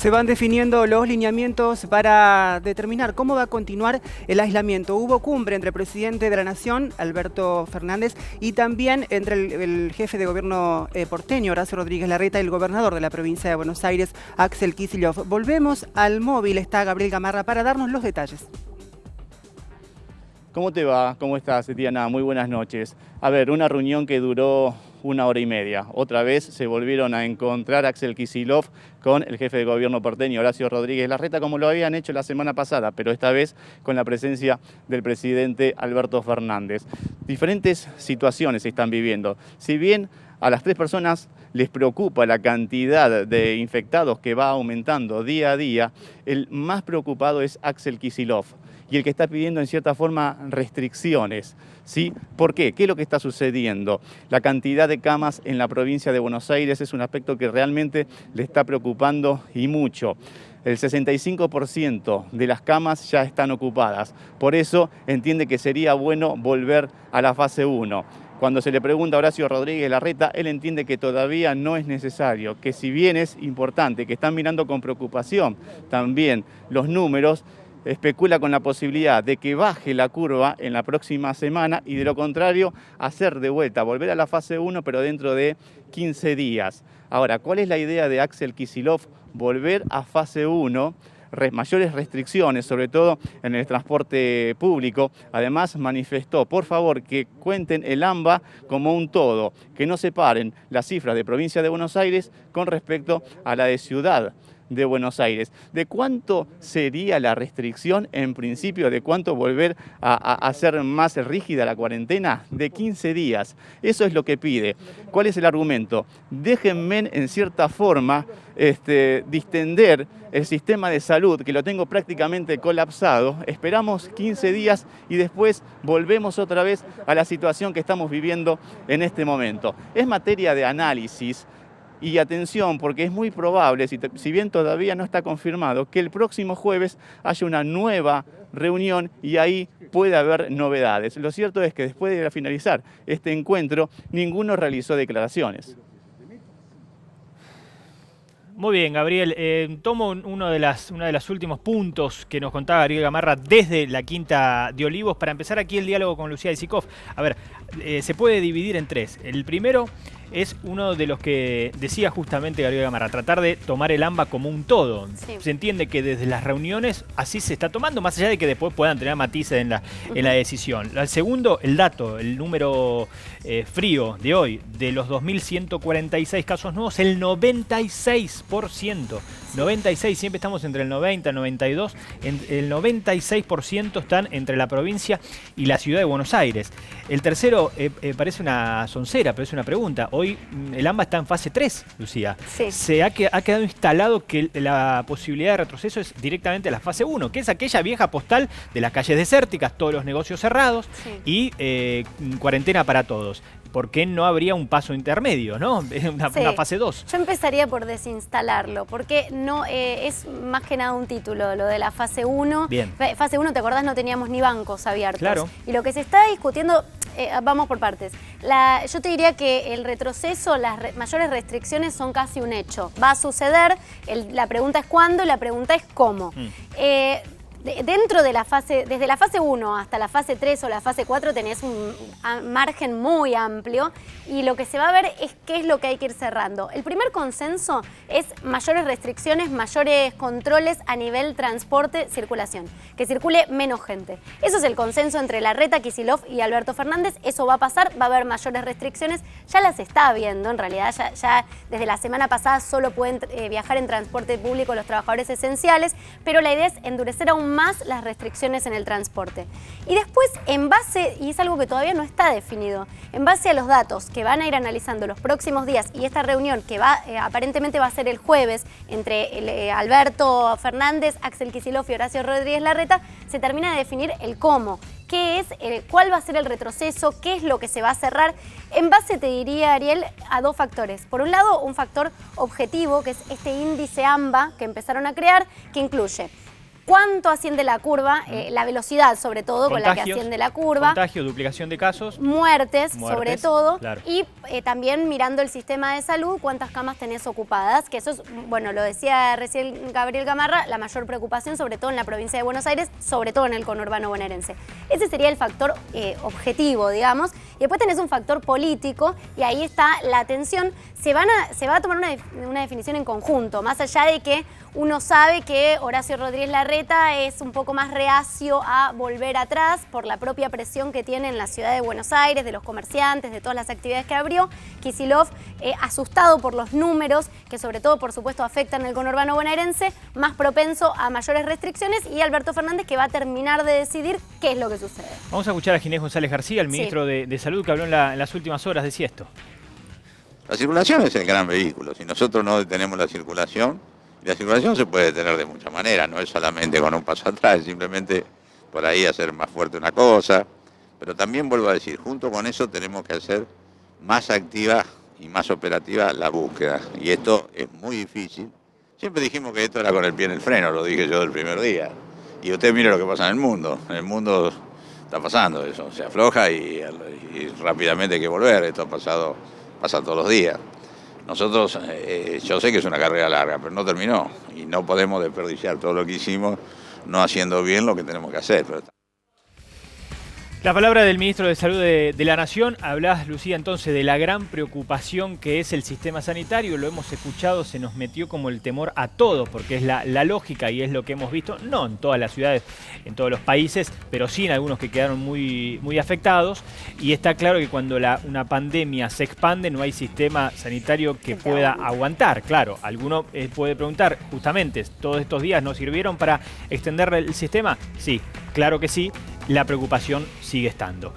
Se van definiendo los lineamientos para determinar cómo va a continuar el aislamiento. Hubo cumbre entre el presidente de la Nación, Alberto Fernández, y también entre el jefe de gobierno porteño, Horacio Rodríguez Larreta, y el gobernador de la provincia de Buenos Aires, Axel Kicillof. Volvemos al móvil, está Gabriel Gamarra para darnos los detalles. ¿Cómo te va? ¿Cómo estás, Diana? Muy buenas noches. A ver, una reunión que duró 1 hora y media. Otra vez se volvieron a encontrar Axel Kicillof con el jefe de gobierno porteño, Horacio Rodríguez Larreta, como lo habían hecho la semana pasada, pero esta vez con la presencia del presidente Alberto Fernández. Diferentes situaciones se están viviendo. Si bien a las tres personas les preocupa la cantidad de infectados que va aumentando día a día, el más preocupado es Axel Kicillof y el que está pidiendo en cierta forma restricciones. ¿Sí? ¿Por qué? ¿Qué es lo que está sucediendo? La cantidad de camas en la provincia de Buenos Aires es un aspecto que realmente le está preocupando y mucho. El 65% de las camas ya están ocupadas. Por eso entiende que sería bueno volver a la fase 1. Cuando se le pregunta a Horacio Rodríguez Larreta, él entiende que todavía no es necesario, que si bien es importante, que están mirando con preocupación también los números, especula con la posibilidad de que baje la curva en la próxima semana y de lo contrario hacer de vuelta, volver a la fase 1 pero dentro de 15 días. Ahora, ¿cuál es la idea de Axel Kicillof? Volver a fase 1, mayores restricciones, sobre todo en el transporte público. Además manifestó, por favor, que cuenten el AMBA como un todo, que no separen las cifras de provincia de Buenos Aires con respecto a la de ciudad de Buenos Aires. ¿De cuánto sería la restricción en principio? ¿De cuánto volver a hacer más rígida la cuarentena? De 15 días. Eso es lo que pide. ¿Cuál es el argumento? Déjenme en cierta forma distender el sistema de salud, que lo tengo prácticamente colapsado. Esperamos 15 días y después volvemos otra vez a la situación que estamos viviendo en este momento. Es materia de análisis. Y atención, porque es muy probable, si bien todavía no está confirmado, que el próximo jueves haya una nueva reunión y ahí puede haber novedades. Lo cierto es que después de finalizar este encuentro, ninguno realizó declaraciones. Muy bien, Gabriel. Tomo uno de los últimos puntos que nos contaba Gabriel Gamarra desde la Quinta de Olivos para empezar aquí el diálogo con Lucía Isikoff. A ver, se puede dividir en tres. El primero es uno de los que decía justamente Gabriel Gamarra, tratar de tomar el AMBA como un todo. Sí. Se entiende que desde las reuniones así se está tomando, más allá de que después puedan tener matices en la decisión. El segundo, el dato, el número frío de hoy, de los 2.146 casos nuevos, el 96%. 96, siempre estamos entre el 90 y el 92, el 96% están entre la provincia y la ciudad de Buenos Aires. El tercero parece una soncera, pero es una pregunta. Hoy el AMBA está en fase 3, Lucía. Sí. Se ha quedado instalado que la posibilidad de retroceso es directamente la fase 1, que es aquella vieja postal de las calles desérticas, todos los negocios cerrados, sí, y cuarentena para todos. ¿Por qué no habría un paso intermedio, no? Una fase 2. Yo empezaría por desinstalarlo, porque no es más que nada un título, lo de la fase 1. Bien. Fase 1, ¿te acordás? No teníamos ni bancos abiertos. Claro. Y lo que se está discutiendo, vamos por partes. Yo te diría que el retroceso, las mayores restricciones son casi un hecho. Va a suceder, la pregunta es cuándo y la pregunta es cómo. Dentro de la fase, desde la fase 1 hasta la fase 3 o la fase 4 tenés un margen muy amplio y lo que se va a ver es qué es lo que hay que ir cerrando. El primer consenso es mayores restricciones, mayores controles a nivel transporte, circulación, que circule menos gente. Eso es el consenso entre Larreta, Kicillof y Alberto Fernández. Eso va a pasar, va a haber mayores restricciones, ya las está habiendo, en realidad ya desde la semana pasada solo pueden viajar en transporte público los trabajadores esenciales, pero la idea es endurecer aún más las restricciones en el transporte. Y después, en base, y es algo que todavía no está definido, en base a los datos que van a ir analizando los próximos días y esta reunión que aparentemente va a ser el jueves entre Alberto Fernández, Axel Kicillof y Horacio Rodríguez Larreta, se termina de definir el cómo. ¿Qué es? ¿Cuál va a ser el retroceso? ¿Qué es lo que se va a cerrar? En base, te diría, Ariel, a dos factores. Por un lado, un factor objetivo, que es este índice AMBA que empezaron a crear, que incluye cuánto asciende la curva, la velocidad sobre todo con la que Contagios, asciende la curva. Contagio, duplicación de casos. Muertes, sobre todo, claro. y también mirando el sistema de salud, cuántas camas tenés ocupadas, que eso es, bueno, lo decía recién Gabriel Gamarra, la mayor preocupación, sobre todo en la provincia de Buenos Aires, sobre todo en el conurbano bonaerense. Ese sería el factor objetivo, digamos, y después tenés un factor político, y ahí está la tensión. Se va a tomar una definición en conjunto, más allá de que uno sabe que Horacio Rodríguez Larreta es un poco más reacio a volver atrás por la propia presión que tiene en la ciudad de Buenos Aires, de los comerciantes, de todas las actividades que abrió. Kicillof, asustado por los números, que sobre todo, por supuesto, afectan al conurbano bonaerense, más propenso a mayores restricciones, y Alberto Fernández, que va a terminar de decidir qué es lo que sucede. Vamos a escuchar a Ginés González García, el ministro de Salud, que habló en las últimas horas, decía esto. La circulación es el gran vehículo. Si nosotros no detenemos la circulación se puede detener de muchas maneras, no es solamente con un paso atrás, es simplemente por ahí hacer más fuerte una cosa. Pero también vuelvo a decir, junto con eso tenemos que hacer más activa y más operativa la búsqueda. Y esto es muy difícil. Siempre dijimos que esto era con el pie en el freno, lo dije yo del primer día. Y usted mire lo que pasa en el mundo. En el mundo está pasando eso, se afloja y rápidamente hay que volver. Esto pasa todos los días. Nosotros, yo sé que es una carrera larga, pero no terminó. Y no podemos desperdiciar todo lo que hicimos no haciendo bien lo que tenemos que hacer. La palabra del ministro de Salud de la Nación. Hablás, Lucía, entonces de la gran preocupación que es el sistema sanitario. Lo hemos escuchado, se nos metió como el temor a todos, porque es la lógica y es lo que hemos visto, no en todas las ciudades, en todos los países, pero sí en algunos que quedaron muy afectados. Y está claro que cuando una pandemia se expande, no hay sistema sanitario que pueda aguantar. Claro, alguno puede preguntar, justamente, ¿todos estos días nos sirvieron para extender el sistema? Sí, claro que sí. La preocupación sigue estando.